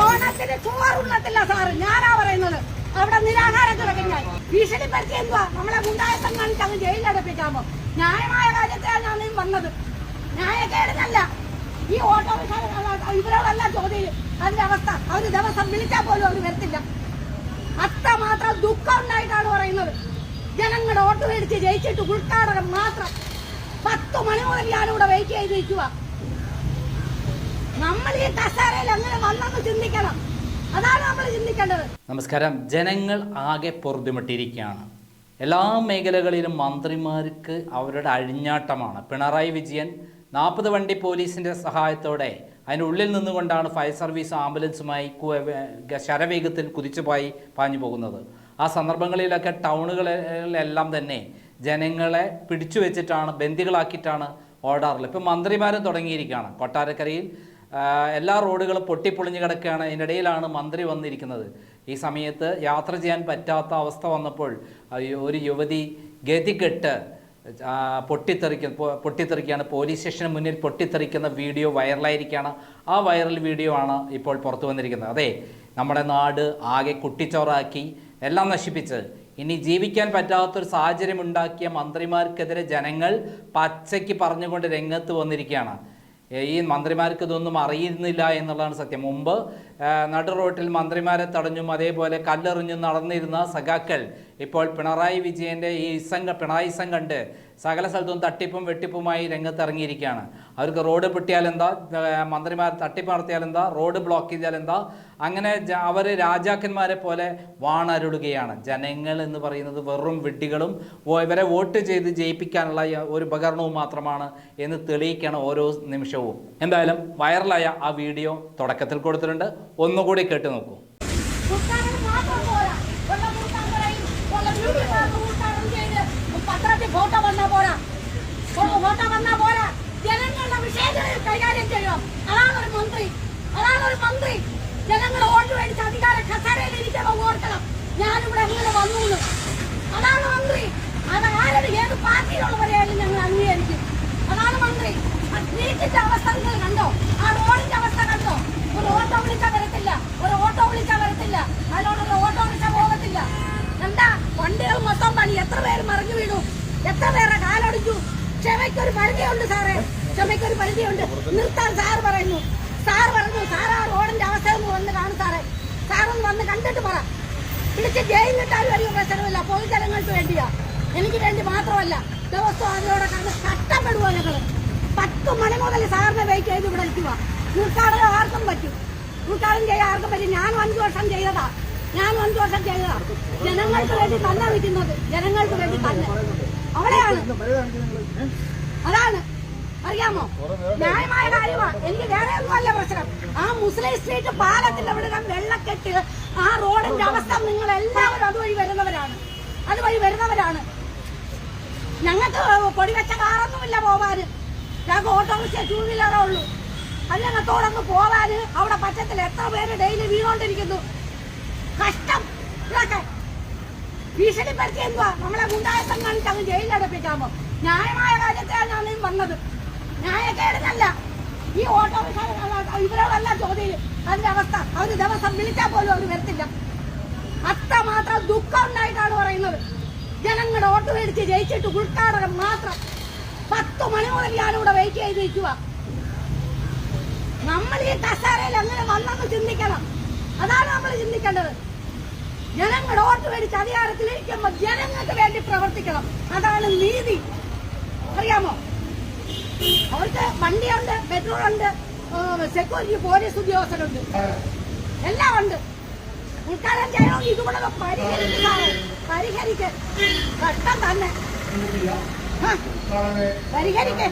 ഓണത്തിന് ചോറുണ്ണത്തില്ല സാറ്, ഞാനാ പറയുന്നത്. അവിടെ നിരാഹാരം കിടക്കും ഞാൻ. ഭീഷണിപ്പെടുത്തി എന്തുവാ നമ്മളെ ഗുണ്ടായസം കാണിച്ച് അങ്ങ് ജയിലടപ്പിക്കാമോ? ന്യായമായ കാര്യത്തിലാണ് ഞാൻ വന്നത്, ന്യായക്കേടിനല്ല. ഈ ഓട്ടോറിക്ഷ ഇവരോടല്ല ചോദ്യം. അതിന്റെ അവസ്ഥ അവര് ദിവസം വിളിച്ചാൽ പോലും അവർ വരത്തില്ല. അത്രമാത്രം ദുഃഖം ഉണ്ടായിട്ടാണ് പറയുന്നത്. ജനങ്ങളുടെ ഓട്ടോ മേടിച്ച് ജയിച്ചിട്ട് ഉദ്ഘാടനം മാത്രം 10 മണി മുതൽ ഞാനിവിടെ വെയിറ്റ് ചെയ്ത് നിൽക്കുക. നമ്മൾ ഈ കസേരയിൽ അങ്ങനെ വന്നെന്ന് ചിന്തിക്കണം. അതാണ് നമ്മൾ ചിന്തിക്കേണ്ടത്. നമസ്കാരം. ജനങ്ങൾ ആകെ പൊറുതിമുട്ടിയിരിക്കുകയാണ്. എല്ലാ മേഖലകളിലും മന്ത്രിമാർക്ക് അവരുടെ അഴിഞ്ഞാട്ടമാണ്. പിണറായി വിജയൻ 40 വണ്ടി പോലീസിൻ്റെ സഹായത്തോടെ അതിനുള്ളിൽ നിന്നുകൊണ്ടാണ് ഫയർ സർവീസ് ആംബുലൻസുമായി ശരവേഗത്തിൽ കുതിച്ചുപോയി പാഞ്ഞു പോകുന്നത്. ആ സന്ദർഭങ്ങളിലൊക്കെ ടൗണുകളിലെല്ലാം തന്നെ ജനങ്ങളെ പിടിച്ചു വെച്ചിട്ടാണ്, ബന്ദികളാക്കിയിട്ടാണ് ഓടാറുള്ളത്. ഇപ്പം മന്ത്രിമാരും തുടങ്ങിയിരിക്കുകയാണ്. കൊട്ടാരക്കരയിൽ എല്ലാ റോഡുകളും പൊട്ടിപ്പൊളിഞ്ഞ് കിടക്കുകയാണ്. ഇതിനിടയിലാണ് മന്ത്രി വന്നിരിക്കുന്നത്. ഈ സമയത്ത് യാത്ര ചെയ്യാൻ പറ്റാത്ത അവസ്ഥ വന്നപ്പോൾ ഒരു യുവതി ഗതികെട്ട് പൊട്ടിത്തെറിക്കുകയാണ്. പോലീസ് സ്റ്റേഷന് മുന്നിൽ പൊട്ടിത്തെറിക്കുന്ന വീഡിയോ വൈറലായിരിക്കുകയാണ്. ആ വൈറൽ വീഡിയോ ആണ് ഇപ്പോൾ പുറത്തു വന്നിരിക്കുന്നത്. അതെ, നമ്മുടെ നാട് ആകെ കുട്ടിച്ചോറാക്കി, എല്ലാം നശിപ്പിച്ച് ഇനി ജീവിക്കാൻ പറ്റാത്തൊരു സാഹചര്യം ഉണ്ടാക്കിയ മന്ത്രിമാർക്കെതിരെ ജനങ്ങൾ പച്ചയ്ക്ക് പറഞ്ഞുകൊണ്ട് രംഗത്ത് വന്നിരിക്കുകയാണ്. ഈ മന്ത്രിമാർക്ക് ഇതൊന്നും അറിയുന്നില്ല എന്നുള്ളതാണ് സത്യം. മുമ്പ് നടു റോട്ടിൽ മന്ത്രിമാരെ തടഞ്ഞും അതേപോലെ കല്ലെറിഞ്ഞും നടന്നിരുന്ന സഖാക്കൾ ഇപ്പോൾ പിണറായി വിജയൻ്റെ ഈ പിണറായി കണ്ട് സകല സ്ഥലത്തും തട്ടിപ്പും വെട്ടിപ്പുമായി രംഗത്തിറങ്ങിയിരിക്കുകയാണ്. അവർക്ക് റോഡ് പൊട്ടിയാൽ എന്താ, മന്ത്രിമാർ തട്ടിപ്പ് നടത്തിയാൽ എന്താ, റോഡ് ബ്ലോക്ക് ചെയ്താൽ എന്താ, അങ്ങനെ അവർ രാജാക്കന്മാരെ പോലെ വാണരുളുകയാണ്. ജനങ്ങൾ എന്ന് പറയുന്നത് വെറും വിഡ്ഢികളും ഇവരെ വോട്ട് ചെയ്ത് ജയിപ്പിക്കാനുള്ള ഒരു ഉപകരണവും മാത്രമാണ് എന്ന് തെളിയിക്കുകയാണ് ഓരോ നിമിഷവും. എന്തായാലും വൈറലായ ആ വീഡിയോ തുടക്കത്തിൽ കൊടുത്തിട്ടുണ്ട്. ഒന്നുകൂടി കേട്ട് നോക്കൂ. ഫോട്ടോ വന്നാ പോരാ, ജനങ്ങളുടെ വിഷയങ്ങളിൽ കൈകാര്യം ചെയ്യണം. അതാണൊരു മന്ത്രി. ജനങ്ങൾ വോട്ട് മേടിച്ച് അധികാര കസേരയിൽ ഇരിക്കുമ്പോൾ ഓർക്കണം ഞാനിവിടെ എങ്ങനെ വന്നു. അതാണ് മന്ത്രി. അത് ആരുടെ ഏത് പാർട്ടിയിലുള്ളവരെയായാലും ഞങ്ങൾ അംഗീകരിക്കും. അതാണ് മന്ത്രി. വീട്ടിന്റെ അവസ്ഥ നിങ്ങൾ കണ്ടോ? ആ റോഡിന്റെ അവസ്ഥ കണ്ടോ? ഒരു ഓട്ടോ വിളിച്ചാൽ വരത്തില്ല, അതിനോടുള്ള ഓട്ടോറിക്ഷ പോകത്തില്ല. എന്താ വണ്ടികൾ മൊത്തം പണി. എത്ര പേര് മറിഞ്ഞു വീണു, എത്ര പേരെ കാലൊടിച്ചു. ക്ഷമയ്ക്കൊരു പരിധിയുണ്ട് സാറേ, ക്ഷമയ്ക്കൊരു പരിധിയുണ്ട്. നിർത്താൻ സാറ് പറഞ്ഞു. സാർ ആ റോഡിന്റെ അവസ്ഥ ഒന്ന് വന്ന് കാണും സാറേ. സാറൊന്ന് വന്ന് കണ്ടിട്ട് പറ. പിടിച്ച് ജയിലിലിട്ടാലും വലിയ പ്രശ്നമില്ല. പൊതുജനങ്ങൾക്ക് വേണ്ടിയാ, എനിക്ക് വേണ്ടി മാത്രമല്ല. ദിവസവും അതിലൂടെ കണ്ട് കഷ്ടപ്പെടുക. ഞങ്ങൾ 10 മണി മുതൽ സാറിനെ വെയിറ്റ് ചെയ്ത് ഇവിടെ നിൽക്കുക. ഉദ്ഘാടനം ആർക്കും പറ്റും, ഉദ്ഘാടനം ചെയ്യാൻ ആർക്കും പറ്റും. ഞാൻ 5 വർഷം ചെയ്തതാ. ജനങ്ങൾക്ക് വേണ്ടി തന്നെ വിൽക്കുന്നത്, ജനങ്ങൾക്ക് വേണ്ടി തന്നെ. അവിടെയാണ്, അതാണ് അറിയാമോ? ന്യായമായ കാര്യമാണ്. എനിക്ക് വേറെ ഒന്നുമല്ല പ്രശ്നം. ആ മുസ്ലിം സ്ട്രീറ്റ് പാലത്തിന്റെ അവിടെ വെള്ളക്കെട്ട്, ആ റോഡിന്റെ അവസ്ഥ നിങ്ങൾ എല്ലാവരും അതുവഴി വരുന്നവരാണ്. ഞങ്ങൾക്ക് കൊടിവെച്ച കാറൊന്നുമില്ല പോവാന്. ഞങ്ങൾക്ക് ഓട്ടോറിക്ഷ 2 വീലറേ ഉള്ളൂ. അതിനകത്തോടൊന്ന് പോവാന് അവിടെ പറ്റത്തില്ല. എത്ര പേര് ഡെയിലി വീണോണ്ടിരിക്കുന്നു. കഷ്ടം. ഇതൊക്കെ ഭീഷണിപ്പെടുത്തി എന്തുവാ നമ്മളെ ഗുണ്ടായസം കാണിച്ച് അങ്ങ് ജയിലടപ്പിക്കാമോ? ന്യായമായ കാര്യത്തിലാണ് ഞാൻ വന്നത്, ന്യായക്കേടിനല്ല. ഈ ഓട്ടോറിക്ഷ ഇവരോടല്ല ചോദ്യം. അതിന്റെ അവസ്ഥ അവര് ദിവസം വിളിച്ചാൽ പോലും അവർ വരത്തില്ല. അത്രമാത്രം ദുഃഖം ഉണ്ടായിട്ടാണ് പറയുന്നത്. ജനങ്ങളുടെ ഓട്ടോ മേടിച്ച് ജയിച്ചിട്ട് ഉദ്ഘാടനം മാത്രം 10 മണി മുതൽ ഞാനിവിടെ വെയിറ്റ് ചെയ്ത് നിൽക്കുക. നമ്മൾ ഈ കസേരയിൽ അങ്ങനെ വന്നെന്ന് ചിന്തിക്കണം. അതാണ് നമ്മൾ ചിന്തിക്കേണ്ടത്. ജനങ്ങളുടെ വോട്ട് മേടിച്ച് അധികാരത്തിലിരിക്കുമ്പോൾ ജനങ്ങൾക്ക് വേണ്ടി പ്രവർത്തിക്കണം. അതാണ് നീതി. അറിയാമോ? അവർക്ക് വണ്ടിയുണ്ട്, പെട്രോളുണ്ട്, സെക്യൂരിറ്റി പോലീസ് ഉദ്യോഗസ്ഥരുണ്ട്, എല്ലാം ഉണ്ട്. ഉദ്ഘാടനം ചെയ്യണമെങ്കിൽ ഇതുകൂടെ പരിഹരിക്ക്. കഷ്ടം തന്നെ പരിഹരിക്ക്.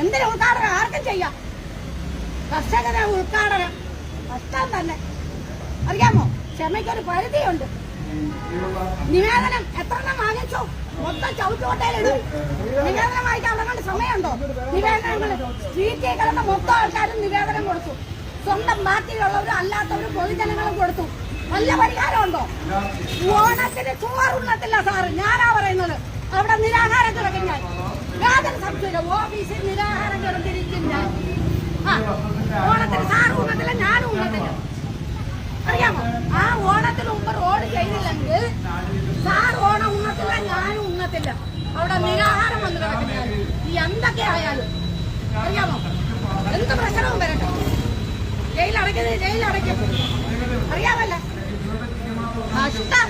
എന്തിനു ഉദ്ഘാടനം ആർക്കും ചെയ്യാം. കർഷകരെ ഉദ്ഘാടനം കഷ്ടം തന്നെ. അറിയാമോ? ക്ഷമയ്ക്കൊരു പരിധിയുണ്ട്. നിവേദനം എത്രണ്ണം വാങ്ങിച്ചോ? മൊത്തം ചവിട്ടുകൊട്ടയിലിടും. നിവേദനം വായിക്കാൻ അവിടെ കണ്ട് സമയമുണ്ടോ? നിവേദനങ്ങൾ സ്ട്രീറ്റിൽ കിടന്ന മൊത്തം ആൾക്കാരും നിവേദനം കൊടുത്തു. സ്വന്തം പാർട്ടിയിലുള്ളവരും അല്ലാത്തവരും പൊതുജനങ്ങളും കൊടുത്തു. നല്ല പരിഹാരമുണ്ടോ? ഓണത്തിന് ചോറുണ്ണത്തില്ല സാറ്, ഞാനാ പറയുന്നത്. അവിടെ നിരാഹാരം കിടക്കും ഞാൻ. യാതൊരു സംശയമില്ല. ഓഫീസിൽ നിരാഹാരം കിടന്നിരിക്കും ഞാൻ. ഓണത്തിന് സാറ് ഉണ്ണത്തില്ല, ഞാനും ഉണ്ണത്തില്ല. നിരാഹാരം വന്ന് കിടക്കുന്നയാലും ഈ എന്തൊക്കെ ആയാലും അറിയാമോ, എന്ത് പ്രശ്നവും വരട്ടെ, ജയിലടയ്ക്കുന്നത് ജയിലടയ്ക്കും, അറിയാമല്ല. കഷ്ടം.